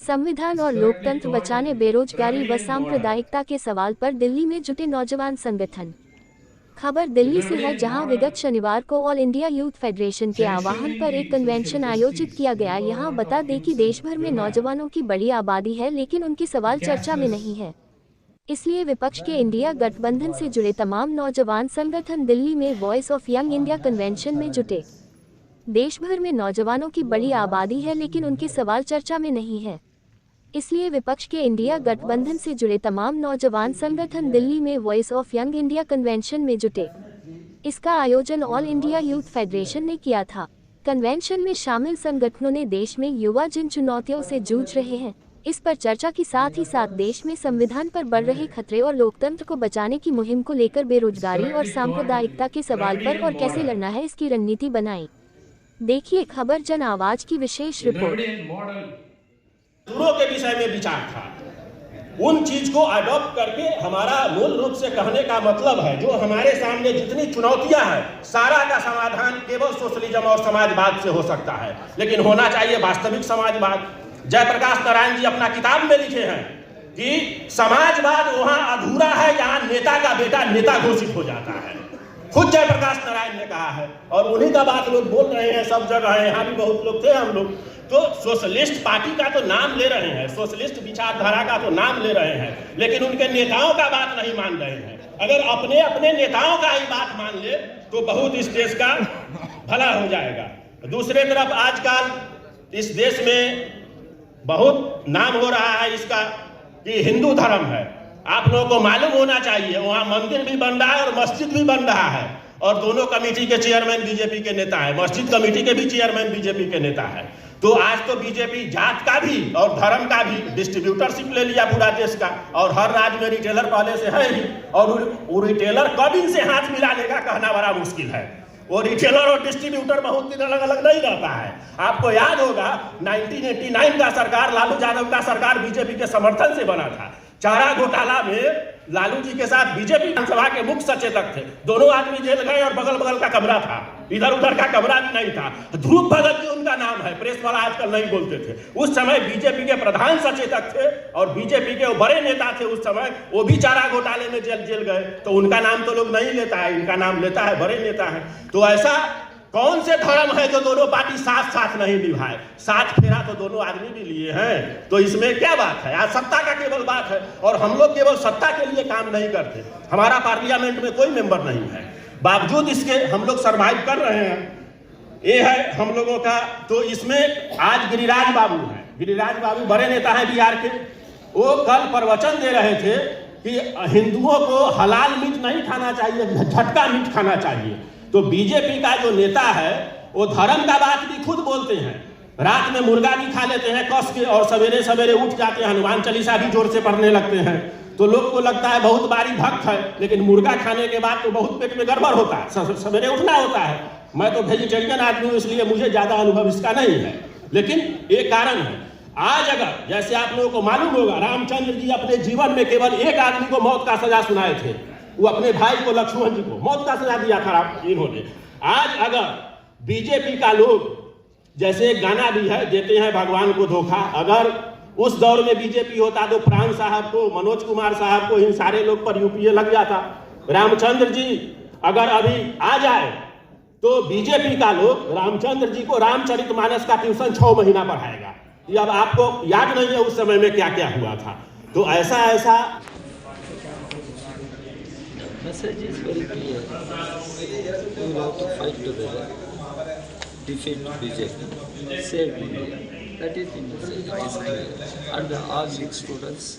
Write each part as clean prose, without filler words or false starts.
संविधान और लोकतंत्र बचाने बेरोजगारी व सांप्रदायिकता के सवाल पर दिल्ली में जुटे नौजवान संगठन। खबर दिल्ली से है, जहां विगत शनिवार को ऑल इंडिया यूथ फेडरेशन के आह्वान पर एक कन्वेंशन आयोजित किया गया। यहां बता दें कि देश भर में नौजवानों की बड़ी आबादी है, लेकिन उनके सवाल चर्चा में नहीं है। इसलिए विपक्ष के इंडिया गठबंधन से जुड़े तमाम नौजवान संगठन दिल्ली में voice of young India convention में जुटे। देश भर में नौजवानों की बड़ी आबादी है, लेकिन उनके सवाल चर्चा में नहीं है। इसलिए विपक्ष के इंडिया गठबंधन से जुड़े तमाम नौजवान संगठन दिल्ली में voice of young India convention में जुटे। इसका आयोजन ऑल इंडिया यूथ फेडरेशन ने किया था। कन्वेंशन में शामिल संगठनों ने देश में युवा जिन चुनौतियों से जूझ रहे हैं, इस पर चर्चा की साथ ही साथ देश में संविधान पर बढ़ रहे खतरे और लोकतंत्र को बचाने की मुहिम को लेकर बेरोजगारी और सांप्रदायिकता के सवाल पर और कैसे लड़ना है, इसकी रणनीति बनाई। देखिए खबर जन आवाज की विशेष रिपोर्ट। के विषय में विचार था, उन चीज को अडॉप्ट करके हमारा मूल रूप से कहने का मतलब है, जो हमारे सामने जितनी चुनौतियां हैं, सारा का समाधान केवल सोशलिज्म और समाजवाद से हो सकता है, लेकिन होना चाहिए वास्तविक समाजवाद। जयप्रकाश नारायण जी अपना किताब में लिखे हैं कि समाजवाद वहां अधूरा है जहां नेता का बेटा नेता घोषित हो जाता है। खुद जयप्रकाश नारायण ने कहा है, और उन्हीं का बात लोग बोल रहे हैं सब जगह है। यहाँ भी बहुत लोग थे, हम लोग तो सोशलिस्ट पार्टी का तो नाम ले रहे हैं, सोशलिस्ट विचारधारा का तो नाम ले रहे हैं, लेकिन उनके नेताओं का बात नहीं मान रहे हैं। अगर अपने अपने नेताओं का ही बात मान ले तो बहुत इस देश का भला हो जाएगा। दूसरे तरफ आजकल इस देश में बहुत नाम हो रहा है इसका कि हिंदू धर्म है। आप लोगों को मालूम होना चाहिए, वहाँ मंदिर भी बन रहा है और मस्जिद भी बन रहा है, और दोनों कमेटी के चेयरमैन बीजेपी के नेता है, मस्जिद कमेटी के भी चेयरमैन बीजेपी के नेता है। तो आज तो बीजेपी जात का भी और धर्म का भी डिस्ट्रीब्यूटरशिप ले लिया पूरा देश का, और हर राज्य में रिटेलर पहले से है ही, और वो रिटेलर कब इनसे हाथ मिला लेगा कहना बड़ा मुश्किल है। वो रिटेलर और डिस्ट्रीब्यूटर बहुत दिन अलग अलग नहीं रहता है। आपको याद होगा 1989 का सरकार, लालू यादव का सरकार बीजेपी के समर्थन से बना था। चारा घोटाला में लालू जी के साथ बीजेपी विधानसभा के मुख्य सचेतक थे, दोनों आदमी जेल गए और बगल बगल का कमरा था, इधर उधर का कमरा भी नहीं था। ध्रुव भगत जी उनका नाम है, प्रेस वाला आजकल नहीं बोलते थे। उस समय बीजेपी के प्रधान सचेतक थे और बीजेपी के बड़े नेता थे उस समय, वो भी चारा घोटाले में जेल गए। तो उनका नाम तो लोग नहीं लेता है, इनका नाम लेता है, बड़े नेता है। तो ऐसा कौन से धर्म है जो दोनों पार्टी साथ साथ नहीं निभाए? साथ फेरा तो दोनों आदमी भी लिए हैं, तो इसमें क्या बात है? आज सत्ता का केवल बात है, और हम लोग केवल सत्ता के लिए काम नहीं करते। हमारा पार्लियामेंट में कोई मेंबर नहीं है, बावजूद इसके हम लोग सरवाइव कर रहे हैं। ये है हम लोगों का। तो इसमें आज गिरिराज बाबू हैं, गिरिराज बाबू बड़े नेता हैं बिहार के। वो कल प्रवचन दे रहे थे कि हिंदुओं को हलाल मीट नहीं खाना चाहिए, झटका मीट खाना चाहिए। तो बीजेपी का जो नेता है वो धर्म का बात भी खुद बोलते हैं, रात में मुर्गा भी खा लेते हैं कस के, और सवेरे सवेरे उठ जाते हैं, हनुमान चालीसा भी जोर से पढ़ने लगते हैं। तो लोग को लगता है बहुत बारी भक्त है, लेकिन मुर्गा खाने के बाद तो बहुत पेट में गड़बड़ होता है, सवेरे उठना होता है। मैं तो वेजिटेरियन आदमी हूँ, इसलिए मुझे ज्यादा अनुभव इसका नहीं है, लेकिन एक कारण है। आज अगर जैसे आप लोगों को मालूम होगा, रामचंद्र जी अपने जीवन में केवल एक आदमी को मौत का सजा सुनाए थे, वो अपने भाई को लक्ष्मण जी को मौत का सजा दिया था इन्होंने। आज अगर बीजेपी का लोग, जैसे एक गाना भी है, देते हैं भगवान को धोखा, अगर उस दौर में बीजेपी होता तो प्राण साहब को, मनोज कुमार साहब को, इन सारे लोग पर यूपीए लग जाता। रामचंद्र जी अगर अभी आ जाए तो बीजेपी का लोग रामचंद्र जी को रामचरितमानस का ट्यूशन 6 महीना पढ़ाएगा। ये अब आपको याद नहीं है उस समय में क्या क्या हुआ था। तो ऐसा message is very clear. We will have to fight together, defeat BJP, save India. That is the message. It is clear. And all big students,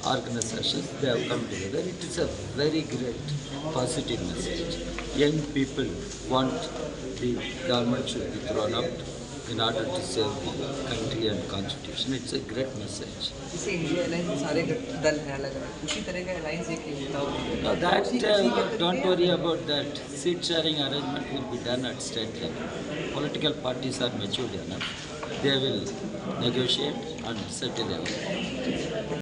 organizations, they have come together. It is a very great positive message. Young people want the government should be thrown out in order to save the country and constitution. It's a great message. इसे India alliance में सारे दल हैं अलग अलग, उसी तरह का अलायंस एक ही होता No, that don't worry about that. Seat sharing arrangement will be done at state level. Political parties are matured enough. They will negotiate and settle everything.